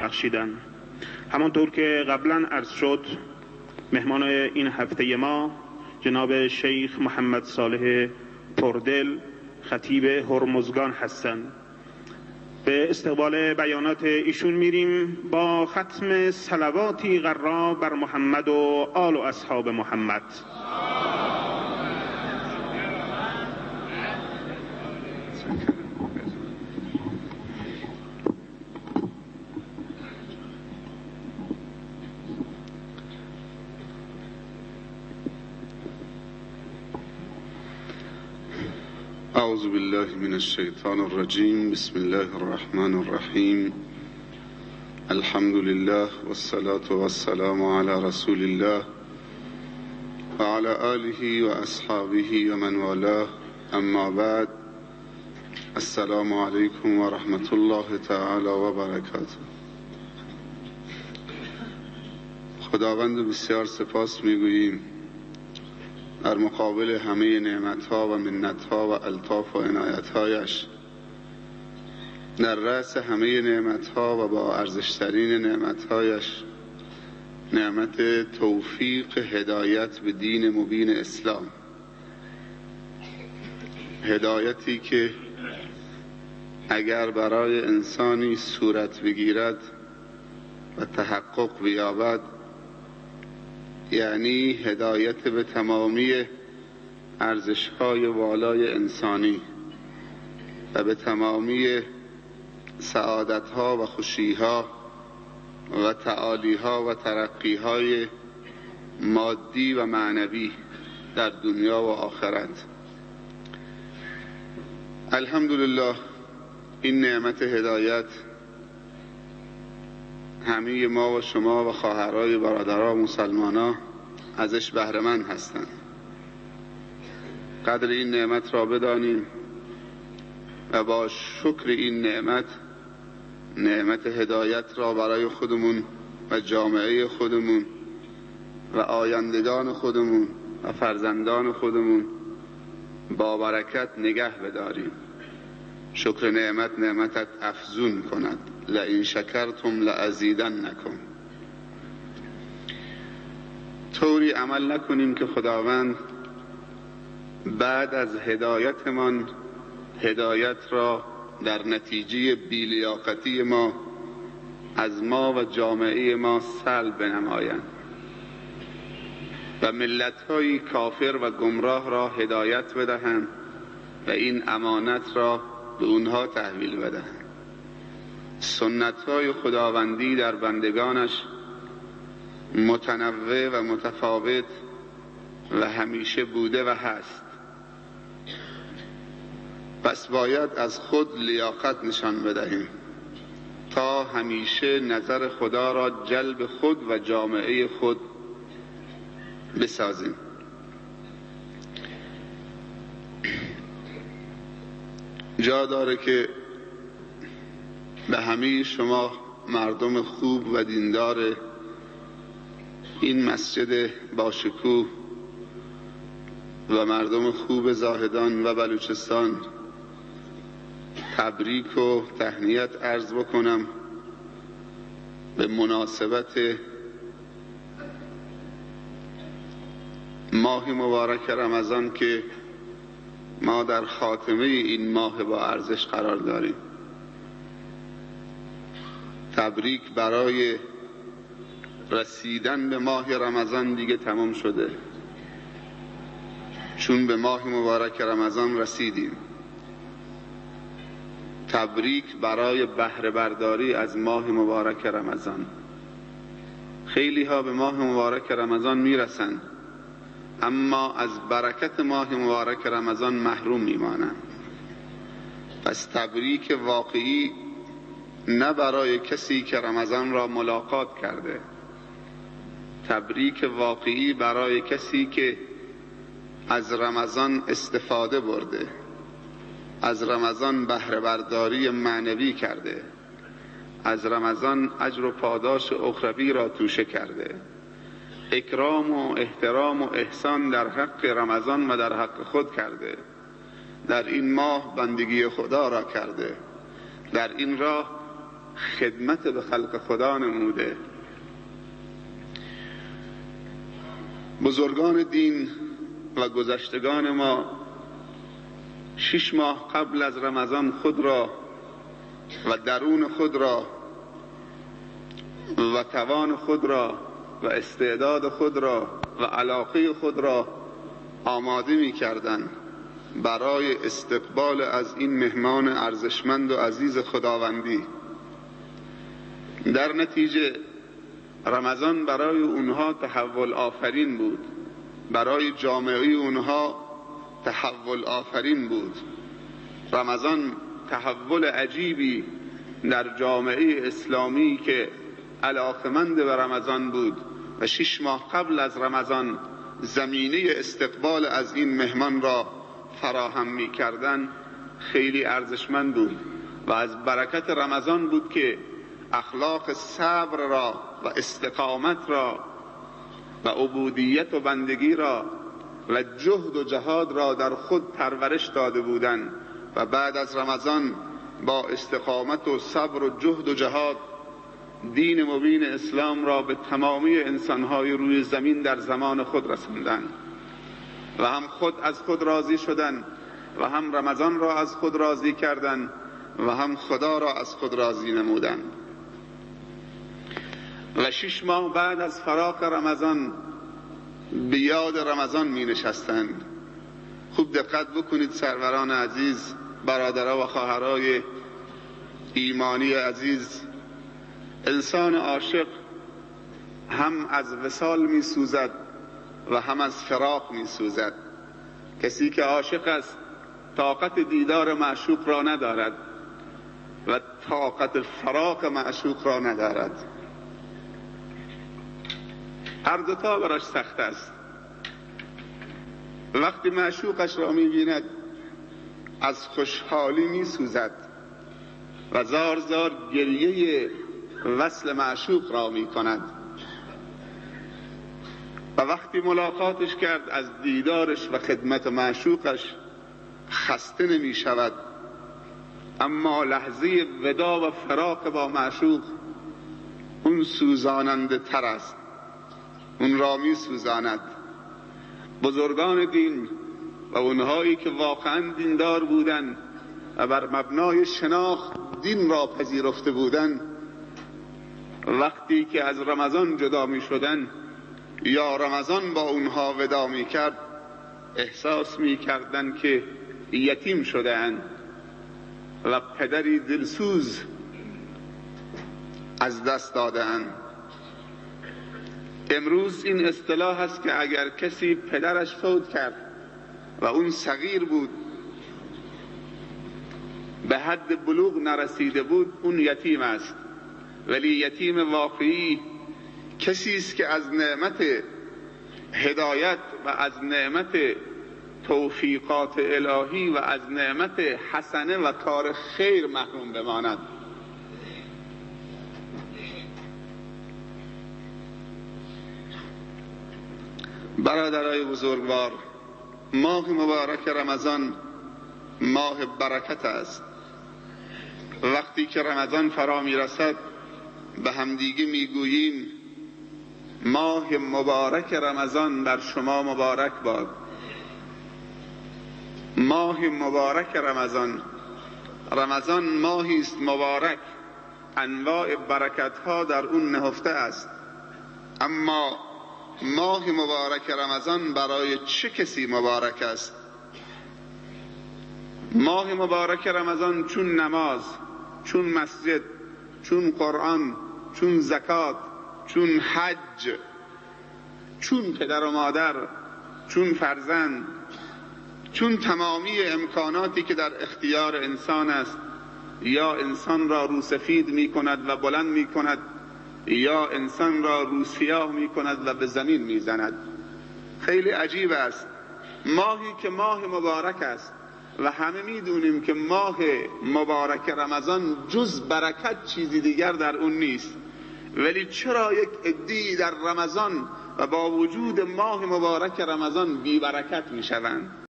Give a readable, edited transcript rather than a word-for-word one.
بخشیدن. همانطور که قبلا عرض شد، مهمان این هفته ما جناب شیخ محمد صالح پردل خطیب هرمزگان هستند. به استقبال بیانات ایشون میریم با ختم صلواتی غرا بر محمد و آل و اصحاب محمد. اعوذ بالله من الشیطان الرجیم. بسم الله الرحمن الرحیم. الحمد لله والصلاة والسلام علی رسول الله و علی آله و اصحابه و من والاه. اما بعد، السلام علیکم و رحمت الله تعالی و برکاته. خداوند بسیار سپاس میگوییم در مقابل همه نعمتها و منتها و الطاف و عنایتهایش. در رأس همه نعمتها و با ارزشترین نعمتهایش نعمت توفیق هدایت به دین مبین اسلام، هدایتی که اگر برای انسانی صورت بگیرد و تحقق بیابد، یعنی هدایت به تمامی ارزش‌های والای انسانی و به تمامی سعادت‌ها و خوشی‌ها و تعالی‌ها و ترقی‌های مادی و معنوی در دنیا و آخرت. الحمدلله این نعمت هدایت همه ما و شما و خواهرای برادرها مسلمانا ازش بهره مند هستند. قدر این نعمت را بدانیم و با شکر این نعمت هدایت را برای خودمون و جامعه خودمون و آیندگان خودمون و فرزندان خودمون با برکت نگه بداریم. شکر نعمتت افزون کند. لئن شکرتم لازیدنکم. طوری عمل نکنیم که خداوند بعد از هدایتمان هدایت را در نتیجه بی‌لیاقتی ما از ما و جامعه ما سلب نمایند و ملت‌های کافر و گمراه را هدایت بدهند و این امانت را به اونها تحویل بدهند. سنت‌های خداوندی در بندگانش متنوع و متفاوت و همیشه بوده و هست. پس باید از خود لیاقت نشان بدهیم تا همیشه نظر خدا را جلب خود و جامعه خود بسازیم. جا داره که به همه شما مردم خوب و دیندار این مسجد باشکوه و مردم خوب زاهدان و بلوچستان تبریک و تهنیت عرض بکنم به مناسبت ماه مبارک رمضان که ما در خاتمه این ماه با ارزش قرار داریم. تبریک برای رسیدن به ماه رمضان دیگه تمام شده، چون به ماه مبارک رمضان رسیدیم. تبریک برای بهره برداری از ماه مبارک رمضان. خیلی ها به ماه مبارک رمضان میرسند اما از برکت ماه مبارک رمضان محروم میمانند. پس تبریک واقعی نه برای کسی که رمضان را ملاقات کرده، تبریک واقعی برای کسی که از رمضان استفاده برده، از رمضان بهره برداری معنوی کرده، از رمضان اجر و پاداش اخروی را توشه کرده، اکرام و احترام و احسان در حق رمضان و در حق خود کرده، در این ماه بندگی خدا را کرده، در این راه خدمت به خلق خدا نموده. بزرگان دین و گذشتگان ما 6 ماه قبل از رمضان خود را و درون خود را و توان خود را و استعداد خود را و علاقه خود را آماده می کردند برای استقبال از این مهمان ارزشمند و عزیز خداوندی. در نتیجه رمضان برای اونها تحول آفرین بود، برای جامعه اونها تحول آفرین بود. رمضان تحول عجیبی در جامعه اسلامی که علاقمند به رمضان بود و 6 ماه قبل از رمضان زمینه استقبال از این مهمان را فراهم می کردن خیلی ارزشمند بود و از برکت رمضان بود که اخلاق صبر را و استقامت را و عبودیت و بندگی را و جهد و جهاد را در خود پرورش داده بودند و بعد از رمضان با استقامت و صبر و جهد و جهاد دین مبین اسلام را به تمامی انسانهای روی زمین در زمان خود رساندند و هم خود از خود راضی شدند و هم رمضان را از خود راضی کردند و هم خدا را از خود راضی نمودند. و 6 ماه بعد از فراق رمضان به یاد رمضان می نشستند. خوب دقت بکنید سروران عزیز، برادرها و خواهرای ایمانی عزیز، انسان عاشق هم از وصال می سوزد و هم از فراق می سوزد. کسی که عاشق است طاقت دیدار معشوق را ندارد و طاقت فراق معشوق را ندارد. هر دوتا براش سخت است. وقتی معشوقش را می بیند از خوشحالی می سوزد و زار زار گریه وصل معشوق را می کند و وقتی ملاقاتش کرد از دیدارش و خدمت معشوقش خسته نمی شود، اما لحظه ودا و فراق با معشوق اون سوزاننده تر است، اون را می سوزاند. بزرگان دین و اونهایی که واقعا دیندار بودند و بر مبنای شناخت دین را پذیرفته بودند، وقتی که از رمضان جدا می شدند یا رمضان با اونها ودا می کرد احساس می کردند که یتیم شدند و پدری دلسوز از دست دادند. امروز این اصطلاح است که اگر کسی پدرش فوت کرد و اون صغیر بود، به حد بلوغ نرسیده بود، اون یتیم است. ولی یتیم واقعی کسی است که از نعمت هدایت و از نعمت توفیقات الهی و از نعمت حسنه و کار خیر محروم بماند. برادرای بزرگوار، ماه مبارک رمضان ماه برکت است. وقتی که رمضان فرا می رسد به همدیگه می گوییم ماه مبارک رمضان بر شما مبارک باد. ماه مبارک رمضان، رمضان ماهی است مبارک، انواع برکت ها در اون نهفته است. اما ماه مبارک رمضان برای چه کسی مبارک است؟ ماه مبارک رمضان چون نماز، چون مسجد، چون قرآن، چون زکات، چون حج، چون پدر و مادر، چون فرزند، چون تمامی امکاناتی که در اختیار انسان است، یا انسان را روسفید می کند و بلند می کند یا انسان را روسیاه می کند و به زمین می زند. خیلی عجیب است. ماهی که ماه مبارک است و همه می دونیم که ماه مبارک رمضان جز برکت چیزی دیگر در اون نیست، ولی چرا یک عده‌ای در رمضان و با وجود ماه مبارک رمضان بی برکت می شوند؟